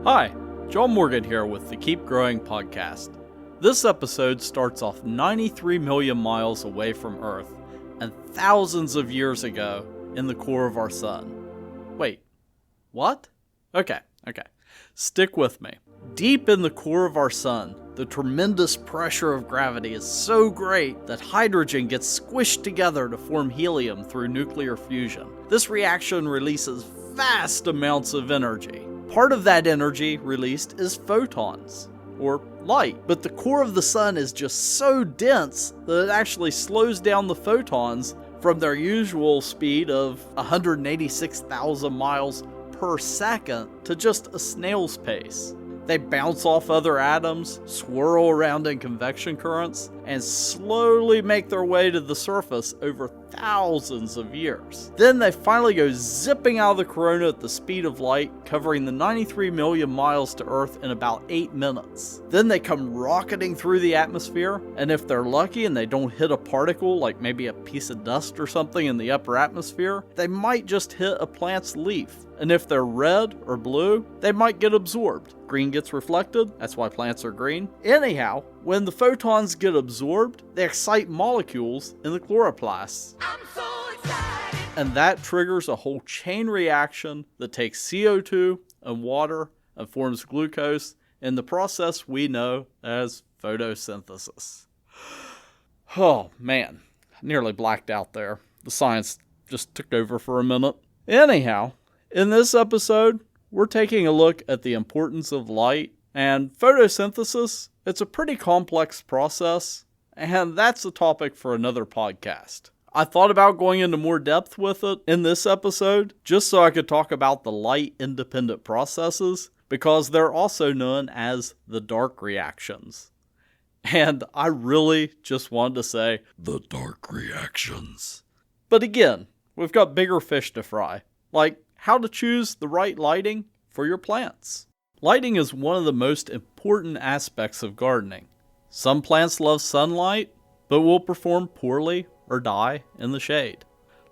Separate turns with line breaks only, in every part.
Hi, John Morgan here with the Keep Growing podcast. This episode starts off 93 million miles away from Earth and thousands of years ago in the core of our sun. Wait, what? Okay. Stick with me. Deep in the core of our sun, the tremendous pressure of gravity is so great that hydrogen gets squished together to form helium through nuclear fusion. This reaction releases vast amounts of energy. Part of that energy released is photons, or light, but the core of the sun is just so dense that it actually slows down the photons from their usual speed of 186,000 miles per second to just a snail's pace. They bounce off other atoms, swirl around in convection currents, and slowly make their way to the surface over thousands of years. Then they finally go zipping out of the corona at the speed of light, covering the 93 million miles to Earth in about 8 minutes. Then they come rocketing through the atmosphere, and if they're lucky and they don't hit a particle, like maybe a piece of dust or something in the upper atmosphere, they might just hit a plant's leaf. And if they're red or blue, they might get absorbed. Green gets reflected, that's why plants are green. Anyhow, when the photons get absorbed, they excite molecules in the chloroplasts. I'm so excited! And that triggers a whole chain reaction that takes CO2 and water and forms glucose in the process we know as photosynthesis. Oh man, I nearly blacked out there. The science just took over for a minute. Anyhow, in this episode, we're taking a look at the importance of light and photosynthesis. It's a pretty complex process, and that's a topic for another podcast. I thought about going into more depth with it in this episode, just so I could talk about the light-independent processes, because they're also known as the dark reactions. And I really just wanted to say, the dark reactions. But again, we've got bigger fish to fry, like how to choose the right lighting for your plants. Lighting is one of the most important aspects of gardening. Some plants love sunlight, but will perform poorly or die in the shade.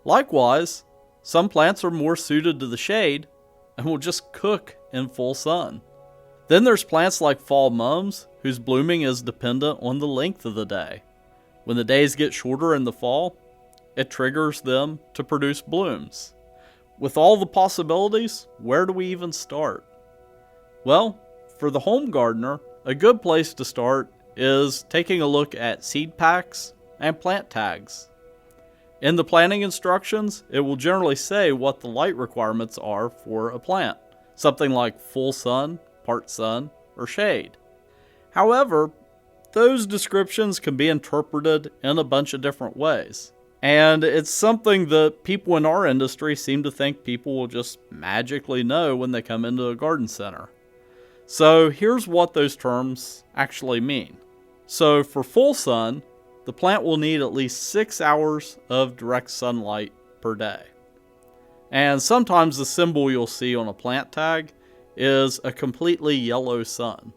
Likewise, some plants are more suited to the shade and will just cook in full sun. Then there's plants like fall mums, whose blooming is dependent on the length of the day. When the days get shorter in the fall, it triggers them to produce blooms. With all the possibilities, where do we even start? Well, for the home gardener, a good place to start is taking a look at seed packs and plant tags. In the planting instructions, it will generally say what the light requirements are for a plant, something like full sun, part sun, or shade. However, those descriptions can be interpreted in a bunch of different ways. And it's something that people in our industry seem to think people will just magically know when they come into a garden center. So here's what those terms actually mean. So for full sun, the plant will need at least 6 hours of direct sunlight per day. And sometimes the symbol you'll see on a plant tag is a completely yellow sun.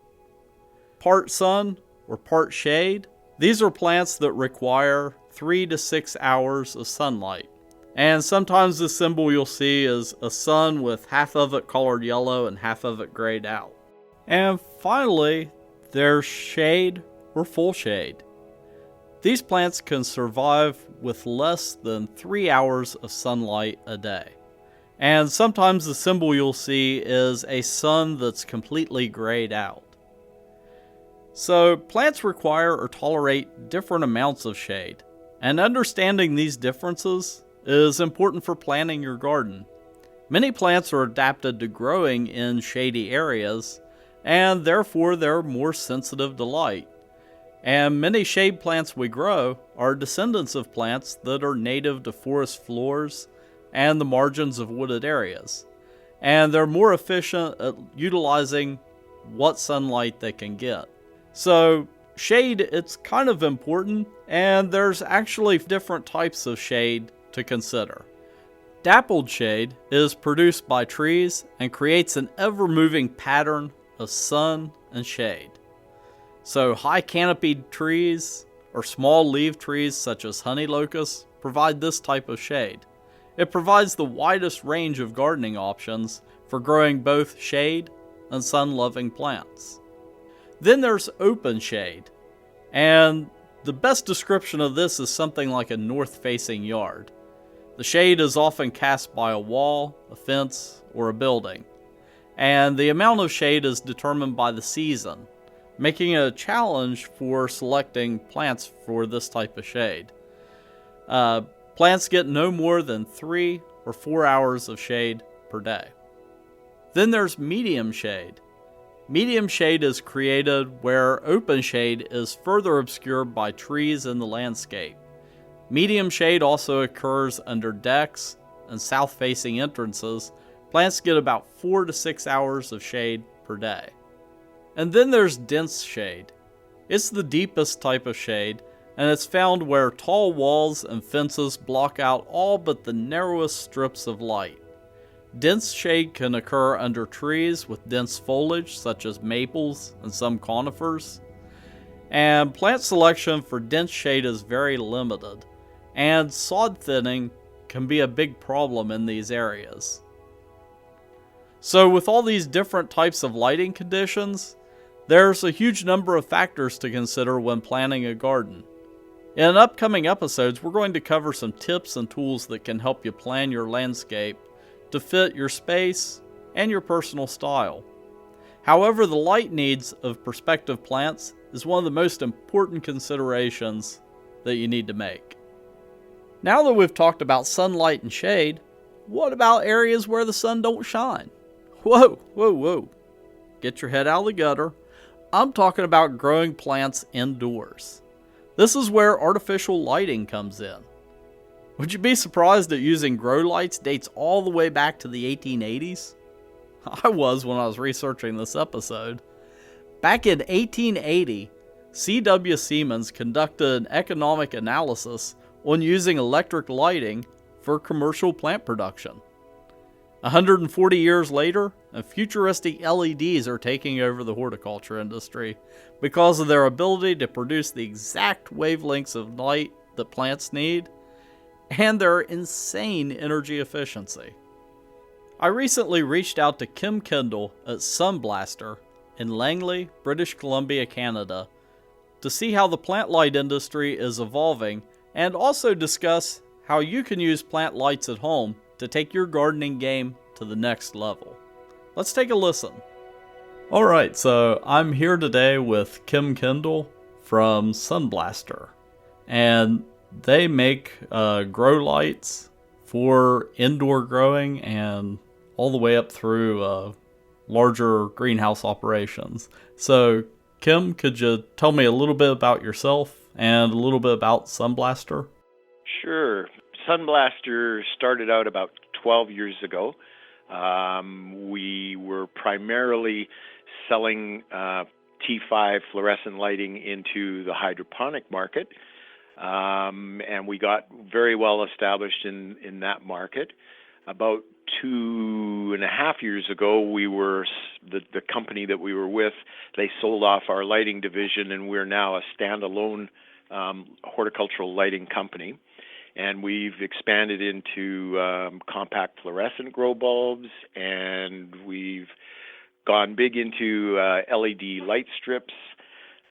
Part sun or part shade, these are plants that require 3 to 6 hours of sunlight. And sometimes the symbol you'll see is a sun with half of it colored yellow and half of it grayed out. And finally, there's shade or full shade. These plants can survive with less than 3 hours of sunlight a day. And sometimes the symbol you'll see is a sun that's completely grayed out. So plants require or tolerate different amounts of shade. And understanding these differences is important for planning your garden. Many plants are adapted to growing in shady areas, and therefore they're more sensitive to light. And many shade plants we grow are descendants of plants that are native to forest floors and the margins of wooded areas. And they're more efficient at utilizing what sunlight they can get. So shade, it's kind of important, and there's actually different types of shade to consider. Dappled shade is produced by trees and creates an ever-moving pattern of sun and shade. So high canopied trees or small leaf trees such as honey locusts provide this type of shade. It provides the widest range of gardening options for growing both shade and sun-loving plants. Then there's open shade, and the best description of this is something like a north-facing yard. The shade is often cast by a wall, a fence, or a building, and the amount of shade is determined by the season, making it a challenge for selecting plants for this type of shade. Plants get no more than 3 or 4 hours of shade per day. Then there's medium shade. Medium shade is created where open shade is further obscured by trees in the landscape. Medium shade also occurs under decks and south-facing entrances. Plants get about 4 to 6 hours of shade per day. And then there's dense shade. It's the deepest type of shade, and it's found where tall walls and fences block out all but the narrowest strips of light. Dense shade can occur under trees with dense foliage, such as maples and some conifers. And plant selection for dense shade is very limited, and sod thinning can be a big problem in these areas. So with all these different types of lighting conditions, there's a huge number of factors to consider when planning a garden. In upcoming episodes, we're going to cover some tips and tools that can help you plan your landscape to fit your space and your personal style. However, the light needs of prospective plants is one of the most important considerations that you need to make. Now that we've talked about sunlight and shade, what about areas where the sun don't shine? Whoa. Get your head out of the gutter. I'm talking about growing plants indoors. This is where artificial lighting comes in. Would you be surprised that using grow lights dates all the way back to the 1880s? I was when I was researching this episode. Back in 1880, C.W. Siemens conducted an economic analysis on using electric lighting for commercial plant production. 140 years later, and futuristic LEDs are taking over the horticulture industry because of their ability to produce the exact wavelengths of light that plants need and their insane energy efficiency. I recently reached out to Kim Kendall at Sunblaster in Langley, British Columbia, Canada, to see how the plant light industry is evolving and also discuss how you can use plant lights at home to take your gardening game to the next level. Let's take a listen. Alright, so I'm here today with Kim Kendall from Sunblaster, and they make grow lights for indoor growing and all the way up through larger greenhouse operations. So, Kim, could you tell me a little bit about yourself and a little bit about Sunblaster?
Sure. Sunblaster started out about 12 years ago. We were primarily selling T5 fluorescent lighting into the hydroponic market, and we got very well established in that market. About 2.5 years ago, we were the company that we were with. They sold off our lighting division, and we're now a standalone horticultural lighting company. And we've expanded into compact fluorescent grow bulbs, and we've gone big into LED light strips.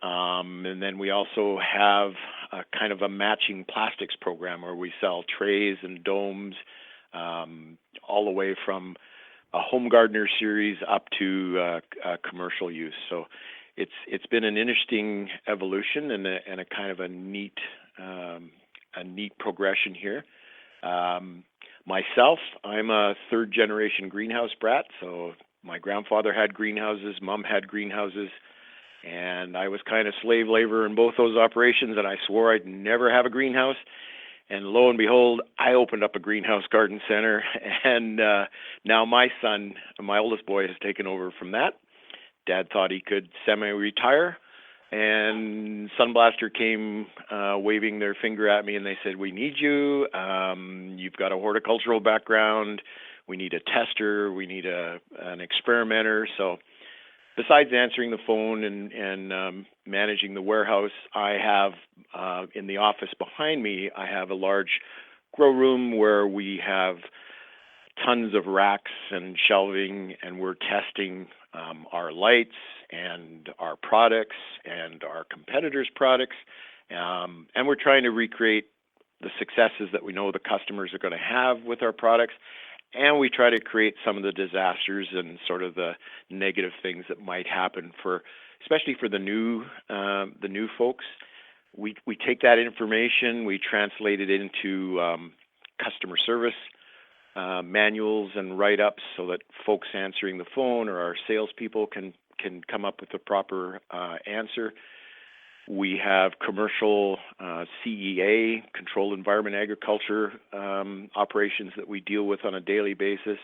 And then we also have a kind of a matching plastics program where we sell trays and domes, all the way from a home gardener series up to commercial use. So it's been an interesting evolution and a kind of a neat progression here. Myself, I'm a third generation greenhouse brat. So my grandfather had greenhouses, mom had greenhouses, and I was kind of slave labor in both those operations, and I swore I'd never have a greenhouse. And lo and behold, I opened up a greenhouse garden center, and now my son, my oldest boy, has taken over from that. Dad thought he could semi-retire, and Sunblaster came waving their finger at me, and they said, "We need you. You've got a horticultural background. We need a tester. We need an experimenter." So besides answering the phone and managing the warehouse, I have in the office behind me, I have a large grow room where we have tons of racks and shelving, and we're testing our lights and our products and our competitors' products, and we're trying to recreate the successes that we know the customers are going to have with our products, and we try to create some of the disasters and sort of the negative things that might happen especially for the new folks. We take that information, we translate it into customer service manuals and write-ups so that folks answering the phone or our salespeople can come up with the proper answer. We have commercial CEA, controlled environment agriculture operations that we deal with on a daily basis.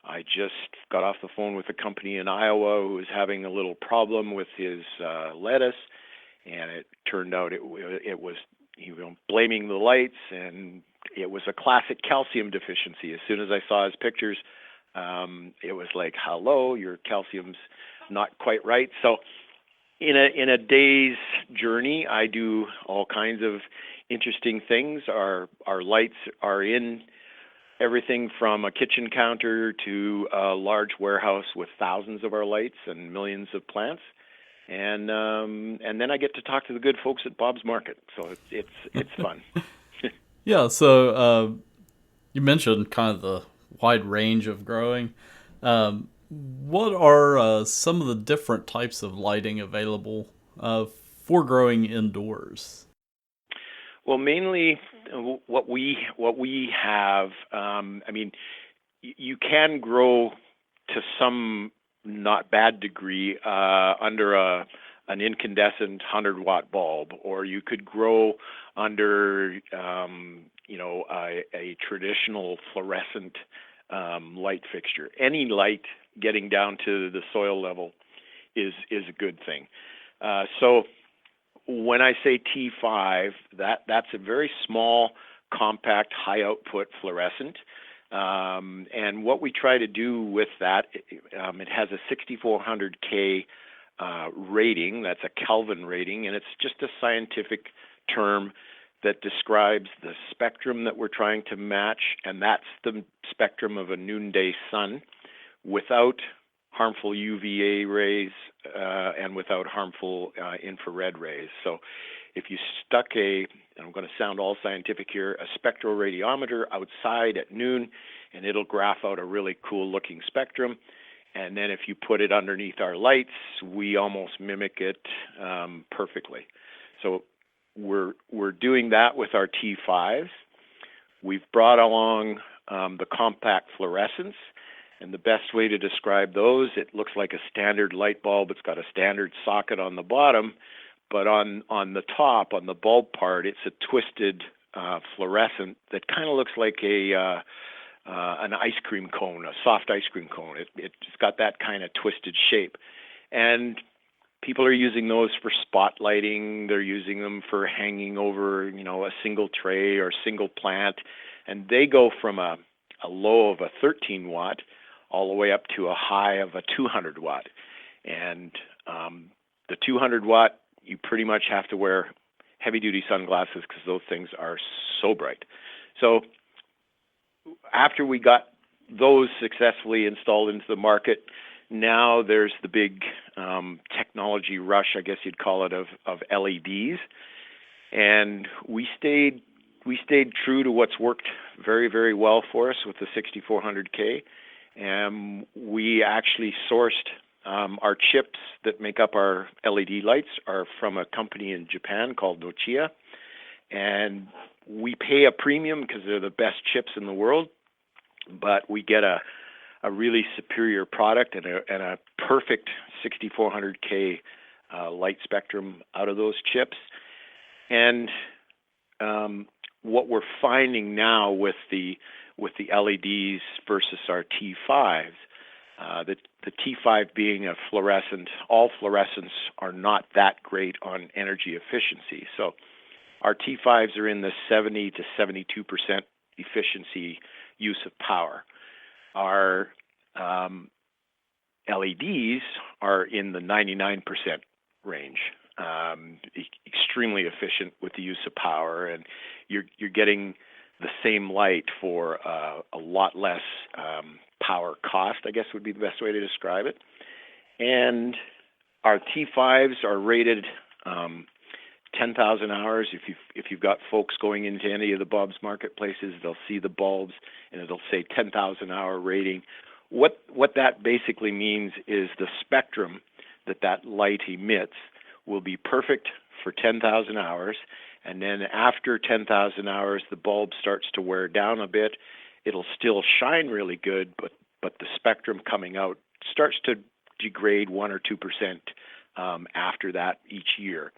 I just got off the phone with a company in Iowa who was having a little problem with his lettuce, and it turned out it was blaming the lights, and it was a classic calcium deficiency. As soon as I saw his pictures, it was like, hello, your calcium's not quite right. So in a day's journey, I do all kinds of interesting things. Our lights are in everything from a kitchen counter to a large warehouse with thousands of our lights and millions of plants. And then I get to talk to the good folks at Bob's Market, so it's fun.
Yeah, so you mentioned kind of the wide range of growing. What are some of the different types of lighting available for growing indoors?
Well, mainly what we have. You can grow to some not bad degree under an incandescent 100-watt bulb, or you could grow under a traditional fluorescent light fixture. Any light getting down to the soil level is a good thing. So when I say T5, that's a very small, compact, high output fluorescent. And what we try to do with that, it has a 6400K rating. That's a Kelvin rating, and it's just a scientific term that describes the spectrum that we're trying to match, and that's the spectrum of a noonday sun without harmful UVA rays and without harmful infrared rays. So if you stuck and I'm going to sound all scientific here, a spectroradiometer outside at noon, and it'll graph out a really cool looking spectrum. And then if you put it underneath our lights, we almost mimic it perfectly. So we're doing that with our T5s. We've brought along the compact fluorescents, and the best way to describe those, it looks like a standard light bulb. It's got a standard socket on the bottom, but on the top, on the bulb part, it's a twisted fluorescent that kind of looks like an ice cream cone, a soft ice cream cone. It's got that kind of twisted shape. And people are using those for spotlighting. They're using them for hanging over, a single tray or single plant. And they go from a low of a 13 watt all the way up to a high of a 200 watt. And the 200 watt, you pretty much have to wear heavy duty sunglasses because those things are so bright. So after we got those successfully installed into the market, now there's the big technology rush, I guess you'd call it, of LEDs. And we stayed true to what's worked very, very well for us with the 6400K. And we actually sourced our chips that make up our LED lights are from a company in Japan called Nochia. And we pay a premium because they're the best chips in the world, but we get a really superior product and a perfect 6400K light spectrum out of those chips. And what we're finding now with the LEDs versus our T5s, the T5 being a fluorescent, all fluorescents are not that great on energy efficiency. So our T5s are in the 70 to 72% efficiency use of power. Our LEDs are in the 99% range, extremely efficient with the use of power, and you're getting the same light for a lot less power cost, I guess would be the best way to describe it. And our T5s are rated 10,000 hours. If you've got folks going into any of the Bob's marketplaces, they'll see the bulbs and it'll say 10,000 hour rating. What that basically means is the spectrum that light emits will be perfect for 10,000 hours, and then after 10,000 hours, the bulb starts to wear down a bit. It'll still shine really good, but the spectrum coming out starts to degrade 1 or 2% after that each year.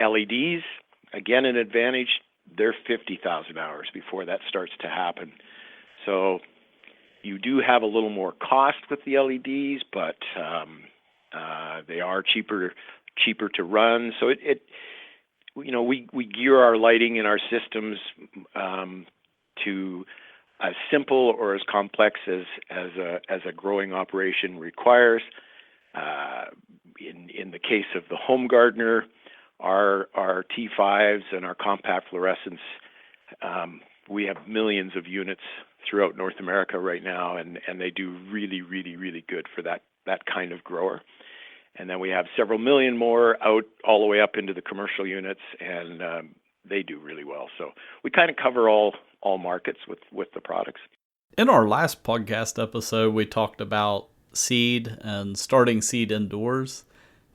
LEDs, again, an advantage. They're 50,000 hours before that starts to happen. So you do have a little more cost with the LEDs, but they are cheaper to run. So we gear our lighting and our systems to as simple or as complex as a growing operation requires. In the case of the home gardener, our T5s and our compact fluorescents, we have millions of units throughout North America right now, and they do really, really, really good for that kind of grower. And then we have several million more out all the way up into the commercial units, and they do really well. So we kind of cover all markets with the products.
In our last podcast episode, we talked about seed and starting seed indoors,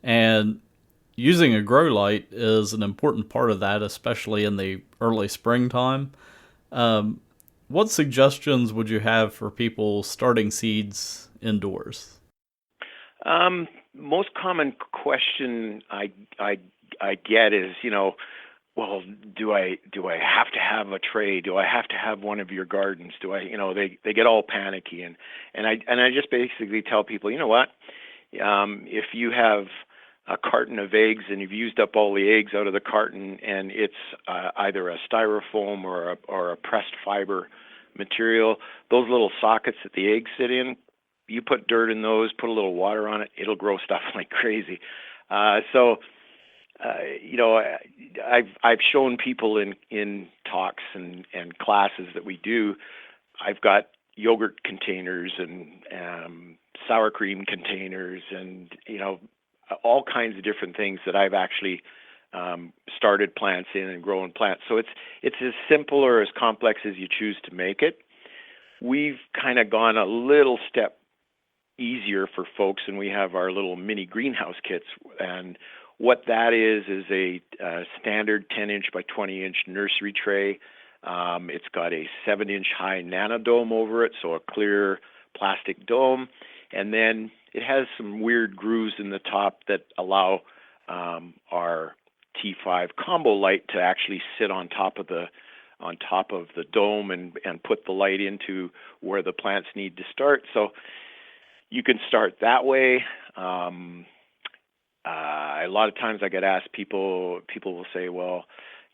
and using a grow light is an important part of that, especially in the early springtime. What suggestions would you have for people starting seeds indoors?
Most common question I get is, well, do I have to have a tray? Do I have to have one of your gardens? Do I, they get all panicky, and I just basically tell people, you know what, if you have a carton of eggs and you've used up all the eggs out of the carton, and it's either a styrofoam or a pressed fiber material, those little sockets that the eggs sit in, you put dirt in those, put a little water on it, it'll grow stuff like crazy. I've shown people in talks and classes that we do, I've got yogurt containers and sour cream containers and, all kinds of different things that I've actually started plants in and grown plants. So it's as simple or as complex as you choose to make it. We've kind of gone a little step easier for folks, and we have our little mini greenhouse kits. And what that is a standard 10-inch by 20-inch nursery tray. It's got a 7-inch high nanodome over it, so a clear plastic dome. And then it has some weird grooves in the top that allow our T5 combo light to actually sit on top of the dome and put the light into where the plants need to start. So you can start that way. A lot of times I get asked, people will say, well,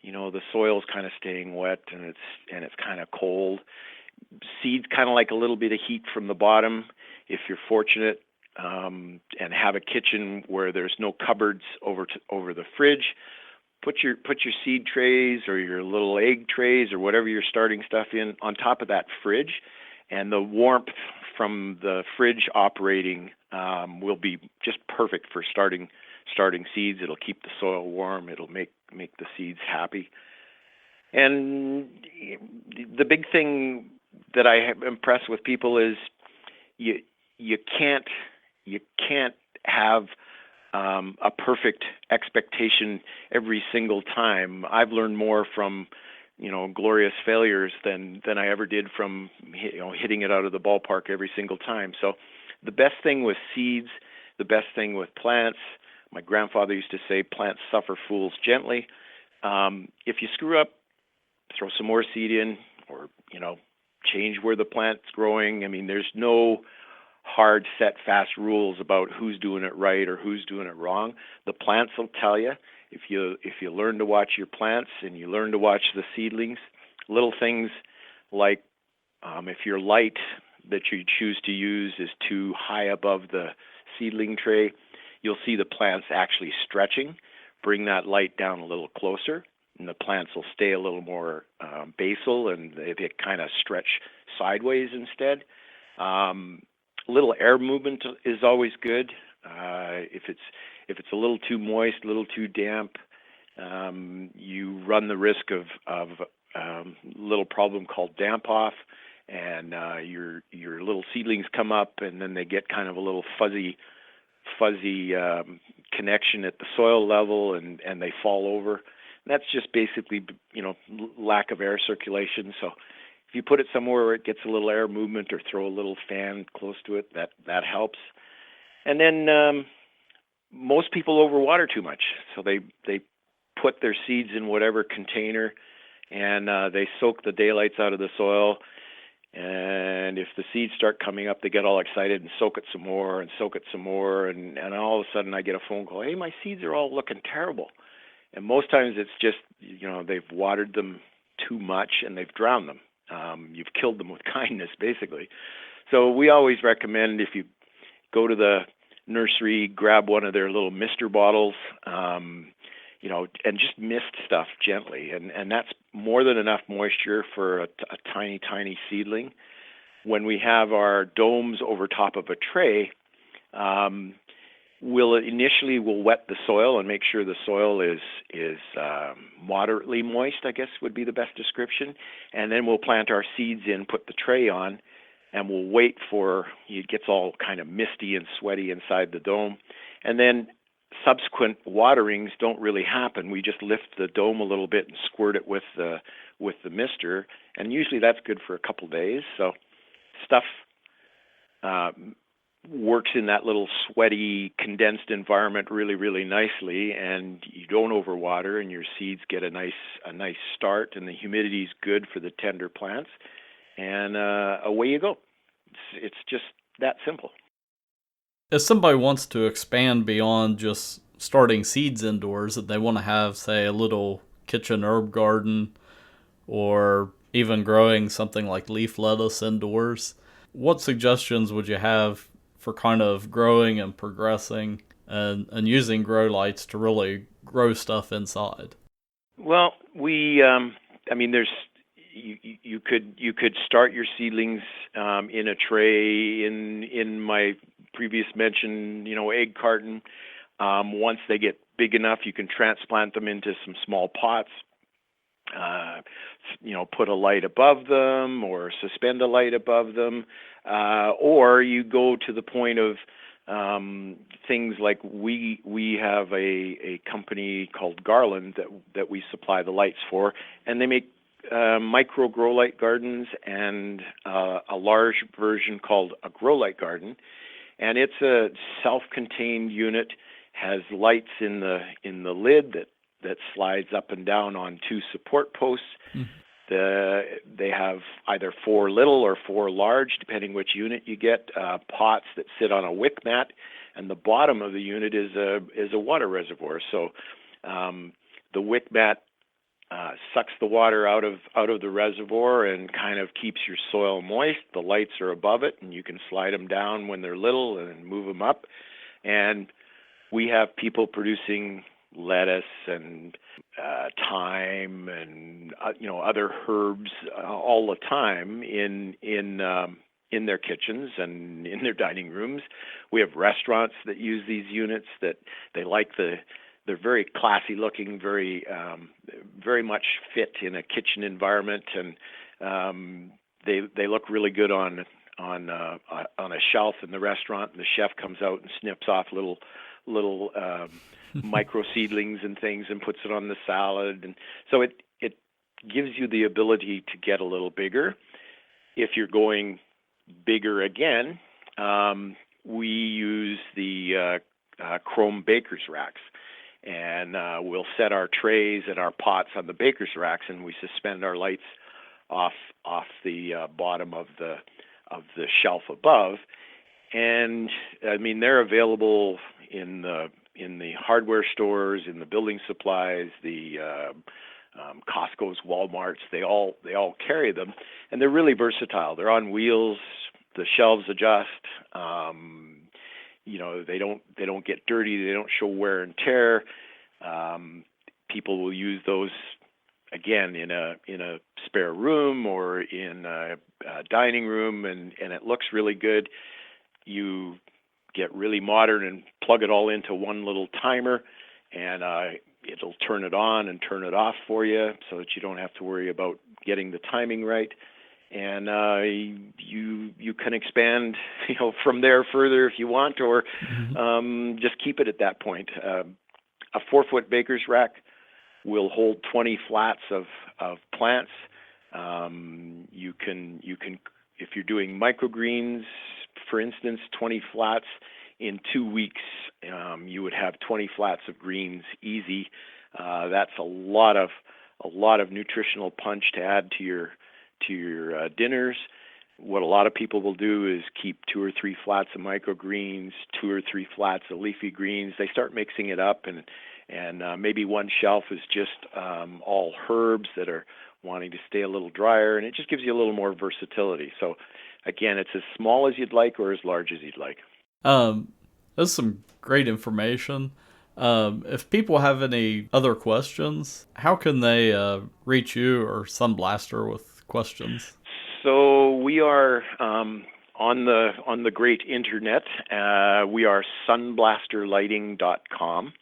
the soil's kind of staying wet and it's kind of cold. Seeds kind of like a little bit of heat from the bottom. If you're fortunate and have a kitchen where there's no cupboards over the fridge, put your seed trays or your little egg trays or whatever you're starting stuff in on top of that fridge, and the warmth from the fridge operating will be just perfect for starting seeds. It'll keep the soil warm. It'll make the seeds happy. And the big thing that I impress with people is you can't have a perfect expectation every single time. I've learned more from glorious failures than I ever did from hitting it out of the ballpark every single time. So the best thing with seeds, the best thing with plants, my grandfather used to say, plants suffer, fools gently. If you screw up, throw some more seed in, or change where the plant's growing. I mean, there's no hard, set, fast rules about who's doing it right or who's doing it wrong. The plants will tell you. If you learn to watch your plants and you learn to watch the seedlings, little things like if your light that you choose to use is too high above the seedling tray, you'll see the plants actually stretching. Bring that light down a little closer. and the plants will stay a little more basal, and they kind of stretch sideways instead. A little air movement is always good. If it's a little too moist, a little too damp, you run the risk of little problem called damp off, and your little seedlings come up, and then they get kind of a little fuzzy connection at the soil level, and they fall over. And that's just basically lack of air circulation. So if you put it somewhere where it gets a little air movement, or throw a little fan close to it, that helps. And then most people overwater too much, so they put their seeds in whatever container, and they soak the daylights out of the soil. And if the seeds start coming up, they get all excited and soak it some more and soak it some more, and all of a sudden I get a phone call, "Hey, my seeds are all looking terrible." And most times it's just they've watered them too much and they've drowned them. You've killed them with kindness, basically. So we always recommend, if you go to the nursery, grab one of their little mister bottles, and just mist stuff gently. And that's more than enough moisture for a tiny, tiny seedling. When we have our domes over top of a tray, we'll wet the soil and make sure the soil is moderately moist, I guess would be the best description. And then we'll plant our seeds in, put the tray on, and we'll wait for it gets all kind of misty and sweaty inside the dome. And then subsequent waterings don't really happen. We just lift the dome a little bit and squirt it with the mister, and usually that's good for a couple days. So stuff works in that little sweaty, condensed environment really, really nicely, and you don't overwater, and your seeds get a nice start, and the humidity is good for the tender plants, and away you go. It's just that simple.
If somebody wants to expand beyond just starting seeds indoors, that they want to have, say, a little kitchen herb garden, or even growing something like leaf lettuce indoors, what suggestions would you have for kind of growing and progressing and using grow lights to really grow stuff inside?
Well, there's you could start your seedlings in a tray in my previous mention, egg carton. Once they get big enough, you can transplant them into some small pots. Put a light above them, or suspend a light above them, or you go to the point of things like we have a company called Garland that we supply the lights for, and they make micro grow light gardens and a large version called a grow light garden, and it's a self-contained unit, has lights in the lid that slides up and down on two support posts. They have either 4 little or 4 large, depending which unit you get, pots that sit on a wick mat, and the bottom of the unit is a water reservoir. So the wick mat sucks the water out of the reservoir and kind of keeps your soil moist. The lights are above it, and you can slide them down when they're little and move them up. And we have people producing lettuce and thyme and other herbs all the time in their kitchens and in their dining rooms. We have restaurants that use these units that they like. They're very classy looking, very much fit in a kitchen environment, and they look really good on a shelf in the restaurant. And the chef comes out and snips off little micro seedlings and things and puts it on the salad, and so it gives you the ability to get a little bigger. If you're going bigger again, we use the chrome baker's racks, and we'll set our trays and our pots on the baker's racks, and we suspend our lights off the bottom of the shelf above. And they're available in the hardware stores, in the building supplies, the Costco's, Walmart's. They all carry them, and they're really versatile. They're on wheels. The shelves adjust. They don't get dirty. They don't show wear and tear. People will use those again, in a spare room or in a dining room, and it looks really good. You get really modern and plug it all into one little timer, and it'll turn it on and turn it off for you, so that you don't have to worry about getting the timing right. And you can expand, from there further if you want, or just keep it at that point. A 4-foot baker's rack will hold 20 flats of plants. You can, if you're doing microgreens, for instance, 20 flats in 2 weeks, you would have 20 flats of greens easy. That's a lot of nutritional punch to add to your dinners. What a lot of people will do is keep 2 or 3 flats of microgreens, 2 or 3 flats of leafy greens. They start mixing it up, and maybe one shelf is just all herbs that are wanting to stay a little drier, and it just gives you a little more versatility. So again, it's as small as you'd like or as large as you'd like.
That's some great information. If people have any other questions, how can they reach you or Sunblaster with questions?
So we are on the great internet. We are sunblasterlighting.com,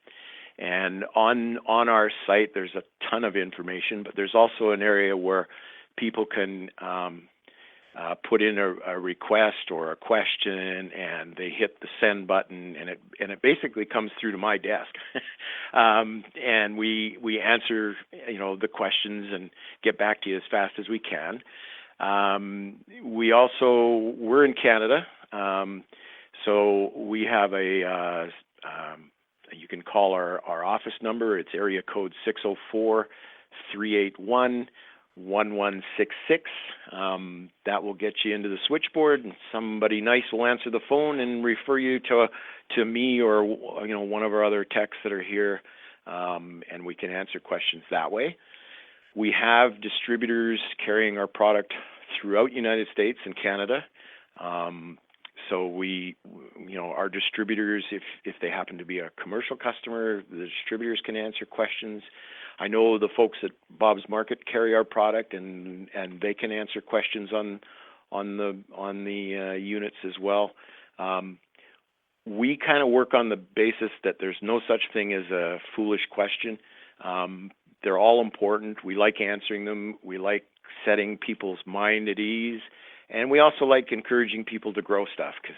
and on our site there's a ton of information. But there's also an area where people can put in a request or a question, and they hit the send button, and it basically comes through to my desk, and we answer the questions and get back to you as fast as we can. We're in Canada, so we have you can call our office number. It's area code 604-381-1166. That will get you into the switchboard, and somebody nice will answer the phone and refer you to me or one of our other techs that are here, and we can answer questions that way. We have distributors carrying our product throughout the United States and Canada. So our distributors, if they happen to be a commercial customer, the distributors can answer questions. I know the folks at Bob's Market carry our product, and they can answer questions on the units as well. We kind of work on the basis that there's no such thing as a foolish question. They're all important. We like answering them. We like setting people's mind at ease. And we also like encouraging people to grow stuff, because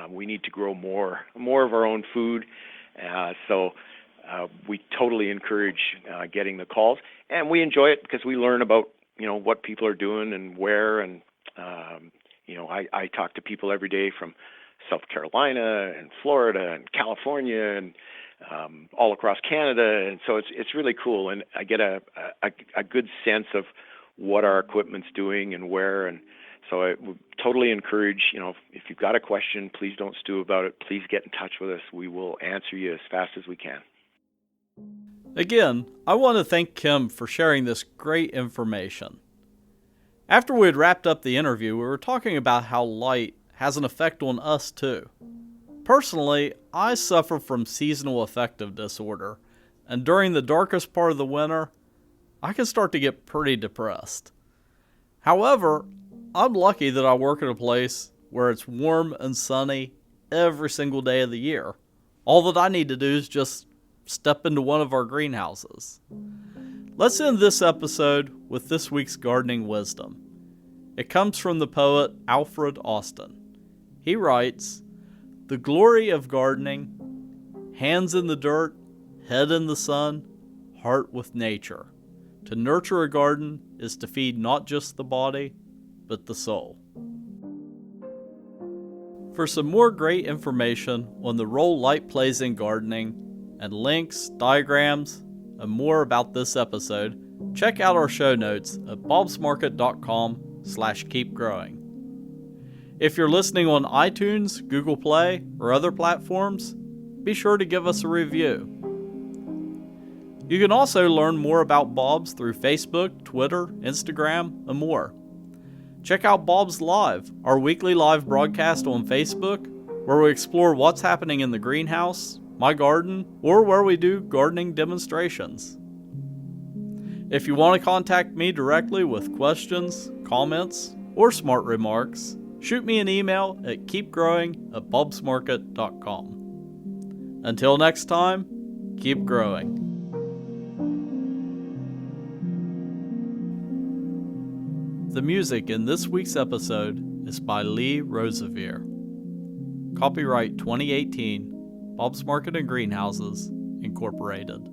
we need to grow more of our own food. So we totally encourage getting the calls. And we enjoy it because we learn about, what people are doing and where. And, I talk to people every day from South Carolina and Florida and California and all across Canada, and so it's really cool, and I get a good sense of what our equipment's doing and where, and so I would totally encourage, if you've got a question, please don't stew about it. Please get in touch with us. We will answer you as fast as we can.
Again, I want to thank Kim for sharing this great information. After we had wrapped up the interview, we were talking about how light has an effect on us too. Personally, I suffer from seasonal affective disorder, and during the darkest part of the winter, I can start to get pretty depressed. However, I'm lucky that I work at a place where it's warm and sunny every single day of the year. All that I need to do is just step into one of our greenhouses. Let's end this episode with this week's gardening wisdom. It comes from the poet Alfred Austin. He writes, "The glory of gardening, hands in the dirt, head in the sun, heart with nature. To nurture a garden is to feed not just the body, but the soul." For some more great information on the role light plays in gardening, and links, diagrams, and more about this episode, check out our show notes at bobsmarket.com/keepgrowing. If you're listening on iTunes, Google Play, or other platforms, be sure to give us a review. You can also learn more about Bob's through Facebook, Twitter, Instagram, and more. Check out Bob's Live, our weekly live broadcast on Facebook, where we explore what's happening in the greenhouse, my garden, or where we do gardening demonstrations. If you want to contact me directly with questions, comments, or smart remarks, shoot me an email at keepgrowing@bubsmarket.com. Until next time, keep growing. The music in this week's episode is by Lee Rosevere. Copyright 2018, Bob's Market and Greenhouses, Incorporated.